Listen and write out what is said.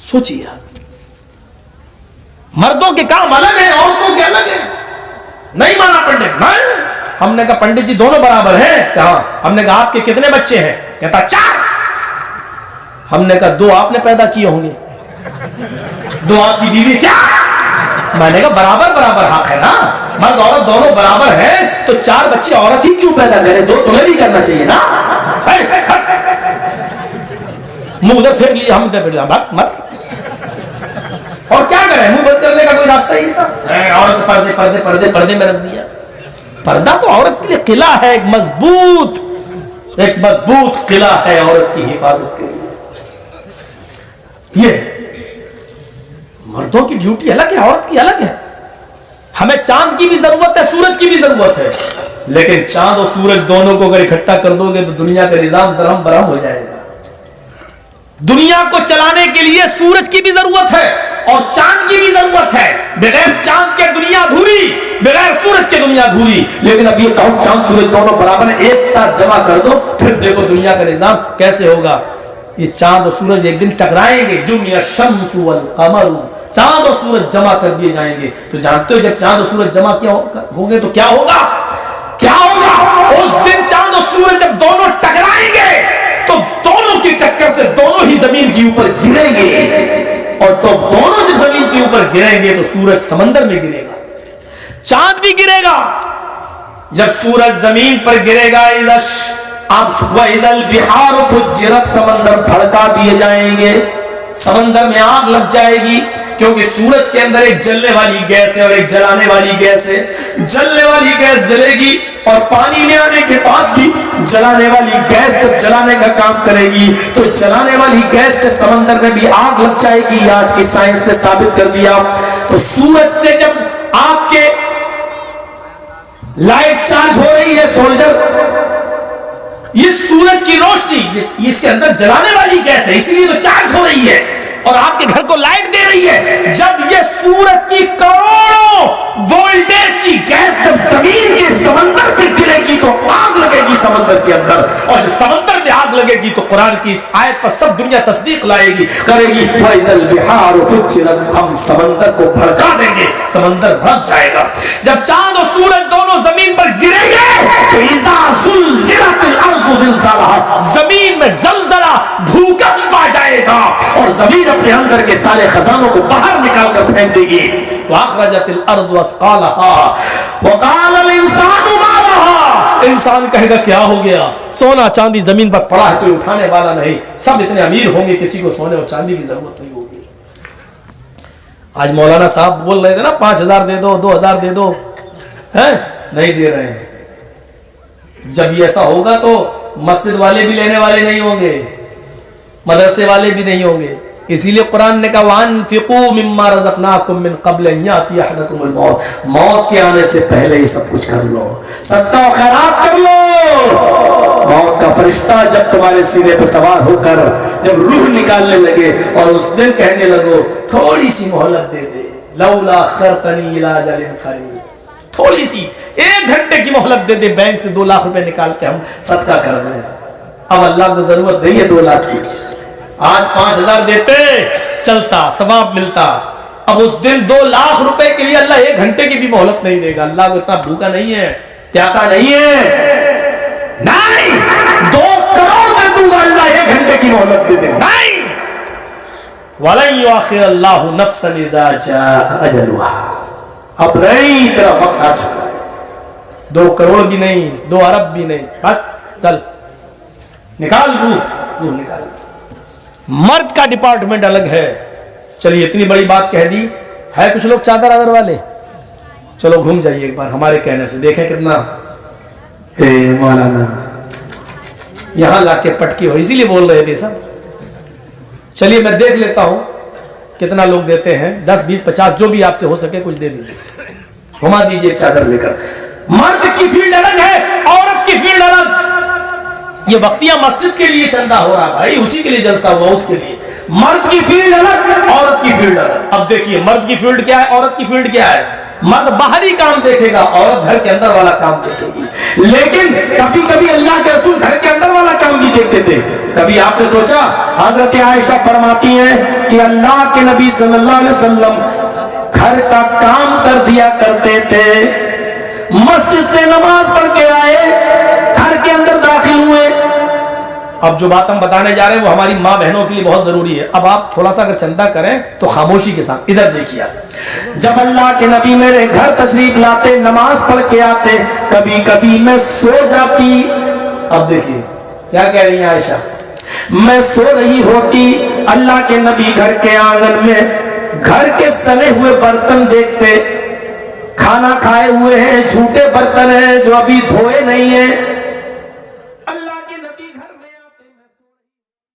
سوچیے مردوں کے کام الگ ہیں عورتوں کے الگ ہیں. نہیں مانا پنڈت. نہیں, ہم نے کہا پنڈت جی دونوں برابر ہیں. کہاں؟ ہم نے کہا آپ کے کتنے بچے ہیں؟ کہتا 4. ہم نے کہا 2 آپ نے پیدا کیے ہوں گے, 2 آپ کی بیوی. کیا؟ میں نے کہا برابر برابر حق ہے نا, مرد عورت دونوں برابر ہیں, تو 4 بچے عورت ہی کیوں پیدا کرے, 2 تمہیں بھی کرنا چاہیے نا. منہ ادھر پھیر لیا, ہم ادھر پھیر لیا, مر. اور کیا کریں, منہ بند کرنے کا کوئی راستہ ہی نہیں تھا. عورت پردے پردے پردے پردے میں رکھ دیا. پردہ تو عورت کے لیے قلعہ ہے, ایک مضبوط قلعہ ہے عورت کی حفاظت کے لیے. یہ مردوں کی ڈیوٹی الگ ہے, عورت کی الگ ہے. ہمیں چاند کی بھی ضرورت ہے, سورج کی بھی ضرورت ہے, لیکن چاند اور سورج دونوں کو اگر اکٹھا کر دو گے تو دنیا کا نظام درہم برہم ہو جائے گا. دنیا کو چلانے کے لیے سورج کی بھی ضرورت ہے اور چاند کی بھی ضرورت ہے. بغیر چاند کے دنیا ادھوری, بغیر سورج کے دنیا ادھوری. لیکن اب یہ کہو چاند سورج دونوں برابر ہیں, ایک ساتھ جمع کر دو, پھر دیکھو دنیا کا نظام کیسے ہوگا. یہ چاند اور سورج ایک دن ٹکرائیں گے. جمع الشمس والقمر, چاند اور سورج جمع کر دیے جائیں گے. تو جانتے ہو جب چاند اور سورج جمع کیا ہوں گے تو کیا ہوگا؟ کیا ہوگا اس دن؟ چاند اور سورج جب دونوں ٹکرائیں گے تو دونوں کی ٹکر سے دونوں ہی زمین کے اوپر گریں گے, اور تو دونوں جب زمین کے اوپر گریں گے تو سورج سمندر میں گرے گا, چاند بھی گرے گا. جب سورج زمین پر گرے گا وَإِذَا الْبِحَارُ فُجِّرَتْ, سمندر بھڑکا دیے جائیں گے, سمندر میں آگ لگ جائے گی, کیونکہ سورج کے اندر ایک جلنے والی گیس ہے اور ایک جلانے والی گیس ہے. جلنے والی گیس جلے گی اور پانی میں آنے کے بعد بھی جلانے والی گیس جب جلانے کا کام کرے گی تو جلانے والی گیس سے سمندر میں بھی آگ لگ جائے گی. یہ آج کی سائنس نے ثابت کر دیا. تو سورج سے جب آپ کے لائٹ چارج ہو رہی ہے سولڈر, یہ سورج کی روشنی اس کے اندر جلانے والی گیس ہے, اسی لیے تو چارج ہو رہی ہے اور آپ کے گھر کو لائٹ دے رہی ہے. جب یہ سورج کی کروڑوں وولٹیج کی گیس جب زمین کے سمندر پہ گرے گی تو آگ لگے گی سمندر کے اندر, اور جب سمندر میں آگ لگے گی تو قرآن کی اس آیت پر سب دنیا تصدیق لائے گی, کرے گی. وَإِذَا الْبِحَارُ فُجِّرَتْ, ہم سمندر کو بھڑکا دیں گے, سمندر بھڑک جائے گا. جب چاند اور سورج دونوں زمین پر گریں گے تو اِذَا زُلْزِلَتِ الْأَرْضُ زِلْزَالَهَا, زمین میں زلزلہ بھوکمپ آ جائے گا اور زمین اپنے اندر کے سارے خزانوں کو باہر نکال کر پھینک دے گی. وَأَخْرَجَتِ الْأَرْضُ أَثْقَالَهَا وَقَالَ الْإِنسَانُ مَا لَهَا, انسان کہے گا کیا ہو گیا, سونا چاندی زمین پر پڑا ہے, کوئی اٹھانے والا نہیں, سب اتنے امیر ہوں گے, کسی کو سونے اور چاندی کی ضرورت نہیں ہوگی. آج مولانا صاحب بول رہے تھے نا 5,000 دے دو, 2,000 دے دو, نہیں دے رہے ہیں. جب یہ ایسا ہوگا تو مسجد والے بھی لینے والے نہیں ہوں گے, مدرسے والے بھی نہیں ہوں گے. اسی لیے قرآن نے کہا وَأَنفِقُوا مِمَّا رَزَقْنَاكُم مِّن قَبْلِ أَن يَأْتِيَ أَحَدَكُمُ الْمَوْتُ, موت کے آنے سے پہلے ہی سب کچھ کر لو, صدقہ و خیرات کر لو. موت کا فرشتہ جب تمہارے سینے پہ سوار ہو کر جب روح نکالنے لگے اور اس دن کہنے لگو تھوڑی سی مہلت دے دے, لولا أخرتنی إلی أجل قریب, تھوڑی سی 1 گھنٹے کی مہلت دے دے, بینک سے 2 لاکھ روپے نکال کے ہم صدقہ کر دیں. اب اللہ کو ضرورت نہیں ہے 2 لاکھ کی, آج 5,000 دیتے چلتا, ثواب ملتا. اب اس دن 2 لاکھ روپے کے لیے اللہ 1 گھنٹے کی بھی مہلت نہیں دے گا. اللہ کو اتنا بھوکا نہیں ہے, پیاسا نہیں ہے, نہیں 2 کروڑ دے دوں گا اللہ 1 گھنٹے کی مہلت دے دے, نہیں. وَلَن يُؤَخِّرَ اللَّهُ نَفْسًا إِذَا جَاءَ أَجَلُهَا, اب نہیں, تیرا وقت آ چکا ہے. 2 کروڑ بھی نہیں, 2 ارب بھی نہیں, بس چل نکال روح نکال. مرد کا ڈپارٹمنٹ الگ ہے. چلیے اتنی بڑی بات کہہ دی ہے. کچھ لوگ چادر آدر والے, چلو گھوم جائیے ایک بار ہمارے کہنے سے, دیکھیں کتنا مولانا یہاں لا کے پٹکی ہو, اسی لیے بول رہے تھے سب. چلیے میں دیکھ لیتا ہوں کتنا لوگ دیتے ہیں, 10 20 50 جو بھی آپ سے ہو سکے کچھ دے دیجیے, گھما دیجیے چادر لے کر. مرد کی فیلڈ الگ ہے, عورت کی فیلڈ الگ. یہ وقتیہ مسجد کے لیے چندہ ہو رہا بھائی, اسی کے لیے جلسہ ہوا, اس کے لیے. مرد کی فیلڈ الگ, عورت کی فیلڈ الگ. اب دیکھیے مرد کی فیلڈ کیا ہے, عورت کی فیلڈ کیا ہے. مرد باہری کام دیکھے گا، عورت گھر کے اندر والا کام دیکھے گی. لیکن کبھی کبھی اللہ کے رسول گھر کے اندر والا کام بھی دیکھتے تھے. کبھی آپ نے سوچا، حضرت عائشہ فرماتی ہیں کہ اللہ کے نبی صلی اللہ علیہ وسلم گھر کا کام کر دیا کرتے تھے. مسجد سے نماز پڑھ کے آئے، گھر کے اندر داخل ہوئے. اب جو بات ہم بتانے جا رہے ہیں وہ ہماری ماں بہنوں کے لیے بہت ضروری ہے. اب آپ تھوڑا سا اگر چندہ کریں تو خاموشی کے ساتھ ادھر دیکھیے. جب اللہ کے نبی میرے گھر تشریف لاتے، نماز پڑھ کے آتے، کبھی کبھی میں سو جاتی. اب دیکھیے کیا کہہ رہی ہیں عائشہ، میں سو رہی ہوتی، اللہ کے نبی گھر کے آنگن میں گھر کے سنے ہوئے برتن دیکھتے. کھانا کھائے ہوئے ہیں، جھوٹے برتن ہیں جو ابھی دھوئے نہیں ہیں.